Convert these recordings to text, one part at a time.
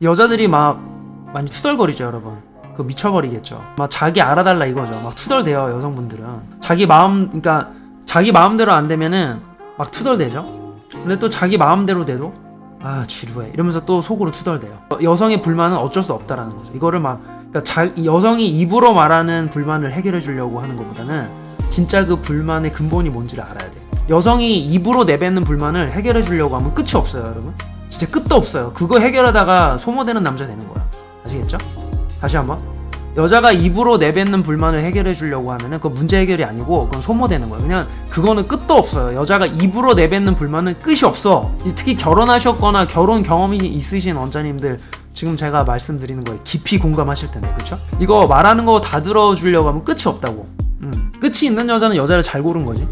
여자들이 막 많이 투덜거리죠 여러분. 그거 미쳐버리겠죠. 막 자기 알아달라 이거죠. 막 투덜대요 여성분들은. 자기 마음, 그러니까 자기 마음대로 안 되면은 막 투덜대죠. 근데 또 자기 마음대로 돼도 아 지루해 이러면서 또 속으로 투덜대요. 여성의 불만은 어쩔 수 없다라는 거죠. 이거를 막 그러니까 여성이 입으로 말하는 불만을 해결해 주려고 하는 것보다는 진짜 그 불만의 근본이 뭔지를 알아야 돼. 여성이 입으로 내뱉는 불만을 해결해 주려고 하면 끝이 없어요 여러분. 진짜 끝도 없어요. 그거 해결하다가 소모되는 남자 되는 거야. 아시겠죠? 다시 한번. 여자가 입으로 내뱉는 불만을 해결해 주려고 하면은 그거 문제 해결이 아니고 그건 소모되는 거예요. 그냥 그거는 끝도 없어요. 여자가 입으로 내뱉는 불만은 끝이 없어. 특히 결혼하셨거나 결혼 경험이 있으신 원자님들 지금 제가 말씀드리는 거에 깊이 공감하실 텐데, 그쵸? 이거 말하는 거 다 들어주려고 하면 끝이 없다고. 끝이 있는 여자는 여자를 잘 고른 거지.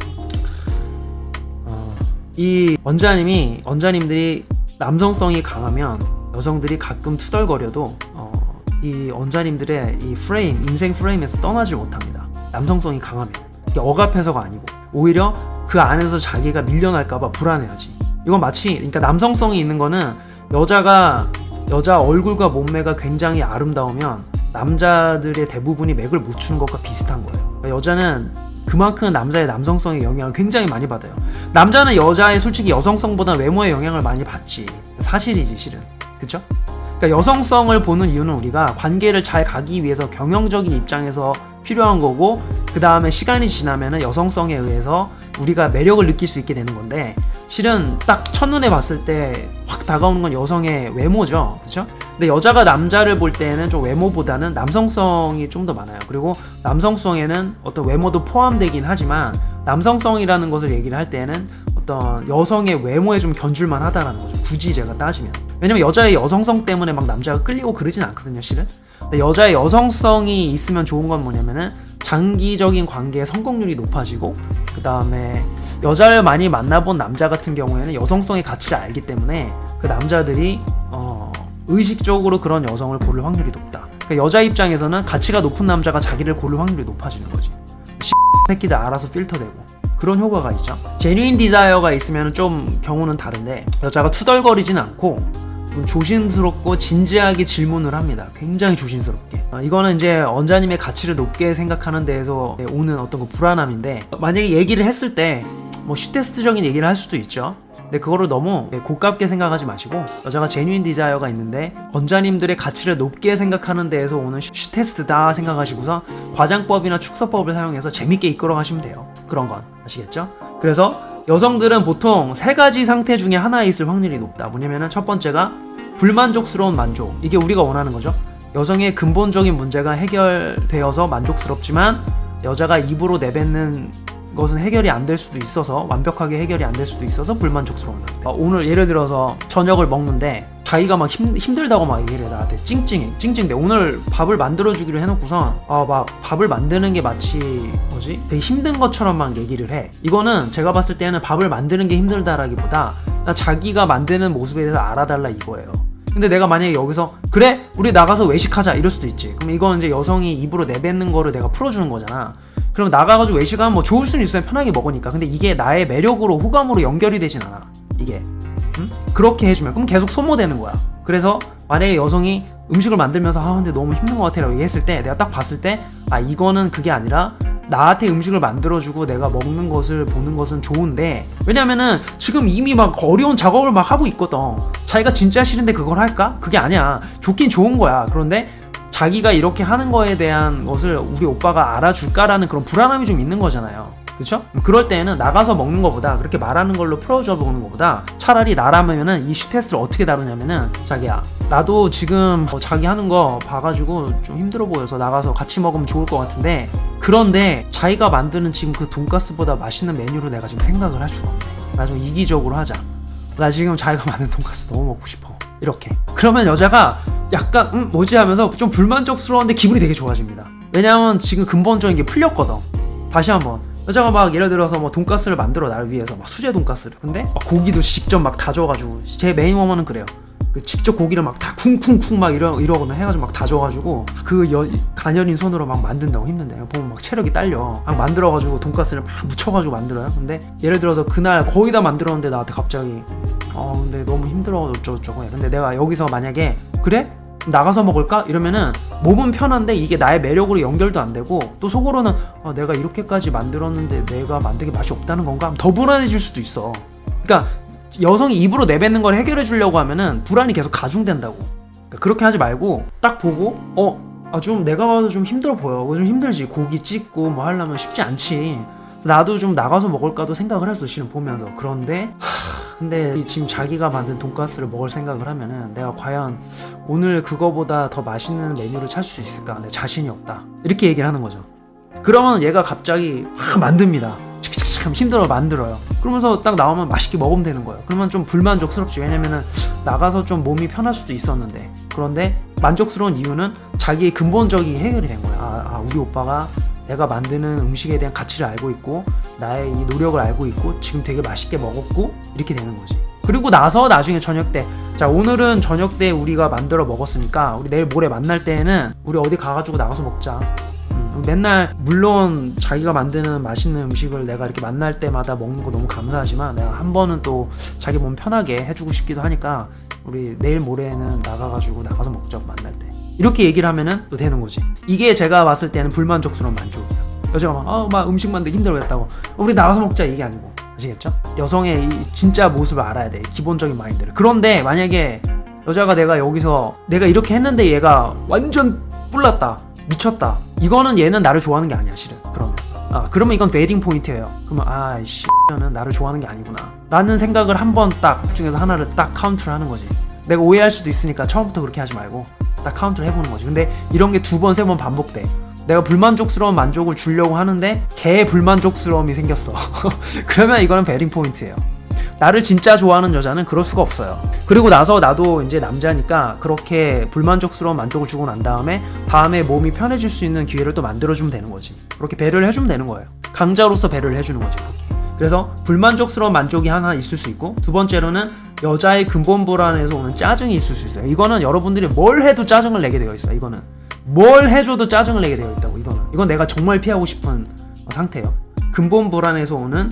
이 원자님들이 남성성이 강하면 여성들이 가끔 투덜거려도 이 원자님들의 이 프레임, 인생 프레임에서 떠나질 못합니다. 남성성이 강하면. 이게 억압해서가 아니고 오히려 그 안에서 자기가 밀려날까봐 불안해하지. 이건 마치, 그러니까 남성성이 있는 거는 여자 얼굴과 몸매가 굉장히 아름다우면 남자들의 대부분이 맥을 못 추는 것과 비슷한 거예요. 그러니까 여자는 그만큼 남자의 남성성의 영향을 굉장히 많이 받아요. 남자는 여자의 솔직히 여성성보다 외모의 영향을 많이 받지. 사실이지 실은. 그쵸? 그러니까 여성성을 보는 이유는 우리가 관계를 잘 가기 위해서 경영적인 입장에서 필요한 거고, 그 다음에 시간이 지나면은 여성성에 의해서 우리가 매력을 느낄 수 있게 되는 건데, 실은 딱 첫눈에 봤을 때 확 다가오는 건 여성의 외모죠. 그쵸? 근데 여자가 남자를 볼 때는 좀 외모보다는 남성성이 좀 더 많아요. 그리고 남성성에는 어떤 외모도 포함되긴 하지만 남성성이라는 것을 얘기를 할 때는 어떤 여성의 외모에 좀 견줄만 하다라는 거죠. 굳이 제가 따지면. 왜냐면 여자의 여성성 때문에 막 남자가 끌리고 그러진 않거든요, 실은. 근데 여자의 여성성이 있으면 좋은 건 뭐냐면은 장기적인 관계의 성공률이 높아지고, 그 다음에 여자를 많이 만나본 남자 같은 경우에는 여성성의 가치를 알기 때문에 그 남자들이 의식적으로 그런 여성을 고를 확률이 높다. 그러니까 여자 입장에서는 가치가 높은 남자가 자기를 고를 확률이 높아지는 거지. 새끼들 알아서 필터되고 그런 효과가 있죠. 제뉴인 디자이어가 있으면 좀 경우는 다른데, 여자가 투덜거리진 않고 좀 조심스럽고 진지하게 질문을 합니다. 굉장히 조심스럽게. 이거는 이제 원자님의 가치를 높게 생각하는 데에서 오는 어떤 그 불안함인데, 만약에 얘기를 했을 때 뭐 슈테스트적인 얘기를 할 수도 있죠. 근데 그거를 너무 고깝게 생각하지 마시고, 여자가 제뉴인 디자이어가 있는데 원자님들의 가치를 높게 생각하는 데에서 오는 슈테스트다 생각하시고서 과장법이나 축서법을 사용해서 재밌게 이끌어 가시면 돼요. 그런 건 아시겠죠? 그래서 여성들은 보통 세 가지 상태 중에 하나에 있을 확률이 높다. 뭐냐면은 첫 번째가 불만족스러운 만족. 이게 우리가 원하는 거죠. 여성의 근본적인 문제가 해결되어서 만족스럽지만 여자가 입으로 내뱉는 것은 해결이 안 될 수도 있어서, 완벽하게 해결이 안 될 수도 있어서 불만족스러운 상태. 오늘 예를 들어서 저녁을 먹는데 자기가 막 힘들다고 막 얘기를 해. 나한테 찡찡대. 오늘 밥을 만들어주기로 해놓고선 막 밥을 만드는 게 마치 되게 힘든 것처럼 막 얘기를 해. 이거는 제가 봤을 때는 밥을 만드는 게 힘들다라기보다 자기가 만드는 모습에 대해서 알아달라 이거예요. 근데 내가 만약에 여기서 그래? 우리 나가서 외식하자 이럴 수도 있지. 그럼 이건 이제 여성이 입으로 내뱉는 거를 내가 풀어주는 거잖아. 그럼 나가가지고 외식하면 뭐 좋을 수는 있어요. 편하게 먹으니까. 근데 이게 나의 매력으로, 호감으로 연결이 되진 않아. 이게. 그렇게 해주면 그럼 계속 소모되는 거야. 그래서 만약에 여성이 음식을 만들면서 근데 너무 힘든 것 같아 라고 얘기했을 때, 내가 딱 봤을 때 이거는 그게 아니라 나한테 음식을 만들어주고 내가 먹는 것을 보는 것은 좋은데, 왜냐면은 지금 이미 막 어려운 작업을 막 하고 있거든. 자기가 진짜 싫은데 그걸 할까? 그게 아니야. 좋긴 좋은 거야. 그런데 자기가 이렇게 하는 거에 대한 것을 우리 오빠가 알아줄까라는 그런 불안함이 좀 있는 거잖아요. 그쵸? 그럴 때는 나가서 먹는 것보다, 그렇게 말하는 걸로 풀어줘 보는 것보다, 차라리 나라면은 이 슈테스트를 어떻게 다루냐면은, 자기야 나도 지금 자기 하는 거 봐가지고 좀 힘들어 보여서 나가서 같이 먹으면 좋을 것 같은데, 그런데 자기가 만드는 지금 그 돈가스보다 맛있는 메뉴로 내가 지금 생각을 할 수가 없네. 나 좀 이기적으로 하자. 나 지금 자기가 만든 돈가스 너무 먹고 싶어. 이렇게. 그러면 여자가 약간 뭐지 하면서 좀 불만족스러운데 기분이 되게 좋아집니다. 왜냐하면 지금 근본적인 게 풀렸거든. 다시 한번, 여자가 막 예를 들어서 뭐 돈가스를 만들어 나를 위해서 막 수제 돈가스를, 근데 막 고기도 직접 막 다져가지고, 제 메인 워머는 그래요. 직접 고기를 막 다 쿵쿵쿵 막 이러거나 해가지고 막 다져가지고 가녀린 손으로 막 만든다고 힘든데 보면 막 체력이 딸려. 막 만들어가지고 돈가스를 막 묻혀가지고 만들어요. 근데 예를 들어서 그날 거의 다 만들었는데 나한테 갑자기 근데 너무 힘들어 어쩌고저쩌고 해. 근데 내가 여기서 만약에 그래? 나가서 먹을까? 이러면은 몸은 편한데 이게 나의 매력으로 연결도 안 되고 또 속으로는 내가 이렇게까지 만들었는데 내가 만든 게 맛이 없다는 건가? 더 불안해질 수도 있어. 그러니까 여성이 입으로 내뱉는 걸 해결해 주려고 하면은 불안이 계속 가중된다고. 그러니까 그렇게 하지 말고 딱 보고 좀 내가 봐도 좀 힘들어 보여. 좀 힘들지. 고기 찢고 뭐 하려면 쉽지 않지. 그래서 나도 좀 나가서 먹을까도 생각을 했어, 실은 보면서. 그런데 근데 지금 자기가 만든 돈가스를 먹을 생각을 하면은 내가 과연 오늘 그거보다 더 맛있는 메뉴를 찾을 수 있을까? 내 자신이 없다. 이렇게 얘기를 하는 거죠. 그러면 얘가 갑자기 막 만듭니다. 참 힘들어 만들어요. 그러면서 딱 나오면 맛있게 먹으면 되는 거예요. 그러면 좀 불만족스럽지. 왜냐면은 나가서 좀 몸이 편할 수도 있었는데. 그런데 만족스러운 이유는 자기의 근본적인 해결이 된 거야. 우리 오빠가 내가 만드는 음식에 대한 가치를 알고 있고 나의 이 노력을 알고 있고 지금 되게 맛있게 먹었고 이렇게 되는 거지. 그리고 나서 나중에 저녁 때 자 오늘은 저녁 때 우리가 만들어 먹었으니까 우리 내일 모레 만날 때에는 우리 어디 가가지고 나가서 먹자. 맨날 물론 자기가 만드는 맛있는 음식을 내가 이렇게 만날 때마다 먹는 거 너무 감사하지만 내가 한 번은 또 자기 몸 편하게 해주고 싶기도 하니까 우리 내일 모레는 나가가지고 나가서 먹자고 만날 때 이렇게 얘기를 하면은 또 되는 거지. 이게 제가 봤을 때는 불만족스러운 만족이야. 여자가 막 음식 만들기 힘들어했다고 우리 나가서 먹자 이게 아니고. 아시겠죠? 여성의 이 진짜 모습을 알아야 돼. 기본적인 마인드를. 그런데 만약에 여자가 내가 여기서 내가 이렇게 했는데 얘가 완전 뿔났다 미쳤다. 이거는 얘는 나를 좋아하는 게 아니야 실은. 그러면 이건 베이팅 포인트예요. 그러면 는 나를 좋아하는 게 아니구나 라는 생각을 한번 딱 중에서 하나를 딱 카운트를 하는 거지. 내가 오해할 수도 있으니까 처음부터 그렇게 하지 말고 딱 카운트를 해보는 거지. 근데 이런 게 2번 3번 반복돼. 내가 불만족스러운 만족을 주려고 하는데 걔의 불만족스러움이 생겼어. 그러면 이거는 베이팅 포인트예요. 나를 진짜 좋아하는 여자는 그럴 수가 없어요. 그리고 나서 나도 이제 남자니까 그렇게 불만족스러운 만족을 주고 난 다음에 몸이 편해질 수 있는 기회를 또 만들어주면 되는 거지. 그렇게 배려를 해주면 되는 거예요. 강자로서 배려를 해주는 거지. 그렇게. 그래서 불만족스러운 만족이 하나 있을 수 있고 두 번째로는 여자의 근본 불안에서 오는 짜증이 있을 수 있어요. 이거는 여러분들이 뭘 해도 짜증을 내게 되어 있어요. 이거는 뭘 해줘도 짜증을 내게 되어 있다고. 이건 내가 정말 피하고 싶은 상태예요. 근본 불안에서 오는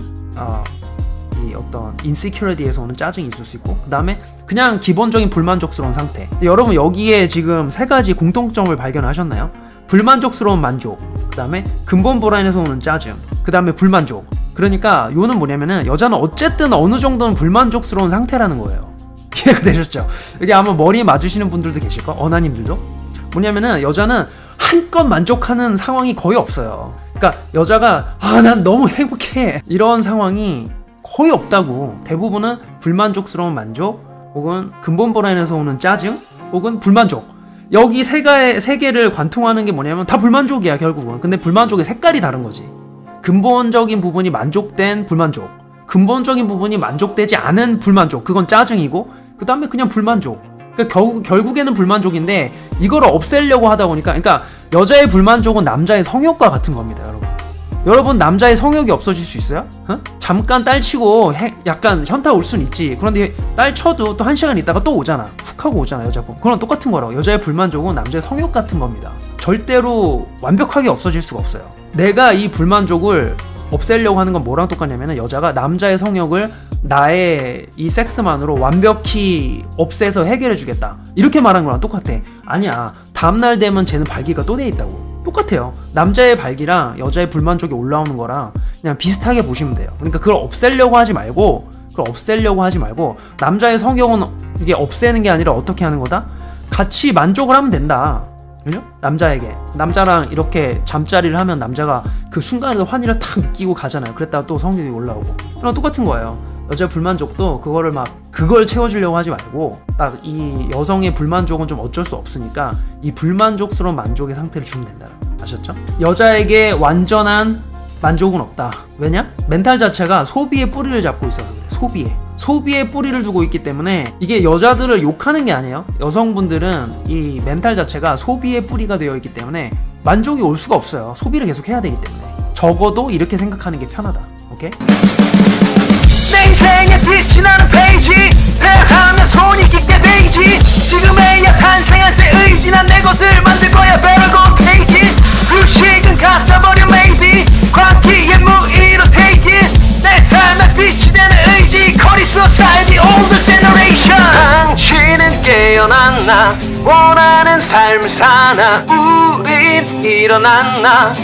이 어떤 인시큐리티에서 오는 짜증이 있을 수 있고 그 다음에 그냥 기본적인 불만족스러운 상태. 여러분 여기에 지금 3가지 공통점을 발견하셨나요? 불만족스러운 만족, 그 다음에 근본 불안에서 오는 짜증, 그 다음에 불만족. 그러니까 요는 뭐냐면은 여자는 어쨌든 어느 정도는 불만족스러운 상태라는 거예요. 이해가 되셨죠? 여기 아마 머리 맞으시는 분들도 계실까? 어나님들도? 뭐냐면은 여자는 한껏 만족하는 상황이 거의 없어요. 그러니까 여자가 난 너무 행복해 이런 상황이 거의 없다고. 대부분은 불만족스러운 만족 혹은 근본 불안에서 오는 짜증 혹은 불만족. 여기 세 개를 관통하는 게 뭐냐면 다 불만족이야 결국은. 근데 불만족의 색깔이 다른 거지. 근본적인 부분이 만족된 불만족, 근본적인 부분이 만족되지 않은 불만족, 그건 짜증이고 그 다음에 그냥 불만족. 그러니까 결국에는 불만족인데 이걸 없애려고 하다 보니까 그러니까 여자의 불만족은 남자의 성욕과 같은 겁니다. 여러분 남자의 성욕이 없어질 수 있어요? 잠깐 딸 치고 약간 현타 올 순 있지. 그런데 딸 쳐도 또 1시간 있다가 또 오잖아. 훅 하고 오잖아 여자분. 그건 똑같은 거라고. 여자의 불만족은 남자의 성욕 같은 겁니다. 절대로 완벽하게 없어질 수가 없어요. 내가 이 불만족을 없애려고 하는 건 뭐랑 똑같냐면 여자가 남자의 성욕을 나의 이 섹스만으로 완벽히 없애서 해결해 주겠다 이렇게 말한 거랑 똑같아. 아니야. 다음날 되면 쟤는 발기가 또 돼 있다고. 똑같아요. 남자의 발기랑 여자의 불만족이 올라오는 거랑 그냥 비슷하게 보시면 돼요. 그러니까 그걸 없애려고 하지 말고 남자의 성욕은 이게 없애는 게 아니라 어떻게 하는 거다? 같이 만족을 하면 된다. 그죠? 남자랑 이렇게 잠자리를 하면 남자가 그 순간에 환희를 탁 느끼고 가잖아요. 그랬다가 또 성욕이 올라오고. 그럼 똑같은 거예요. 여자 불만족도 그걸 채워주려고 하지 말고 딱 이 여성의 불만족은 좀 어쩔 수 없으니까 이 불만족스러운 만족의 상태를 주면 된다. 아셨죠? 여자에게 완전한 만족은 없다. 왜냐? 멘탈 자체가 소비의 뿌리를 잡고 있어서 그래. 소비의 뿌리를 두고 있기 때문에 이게 여자들을 욕하는 게 아니에요. 여성분들은 이 멘탈 자체가 소비의 뿌리가 되어 있기 때문에 만족이 올 수가 없어요. 소비를 계속 해야 되기 때문에. 적어도 이렇게 생각하는 게 편하다. 오케이? 내 인생에 빛이 나는 페이지 하면 손이 깊게 베이지 지금에야 탄생한 새 의지 난 내 것을 만들 거야 Better go take it 불식은 갔어버려 maybe 광기의 무의로 take it 내 삶의 빛이 되는 의지 Call it society older generation 당신은 깨어났나 원하는 삶을 사나 우린 일어났나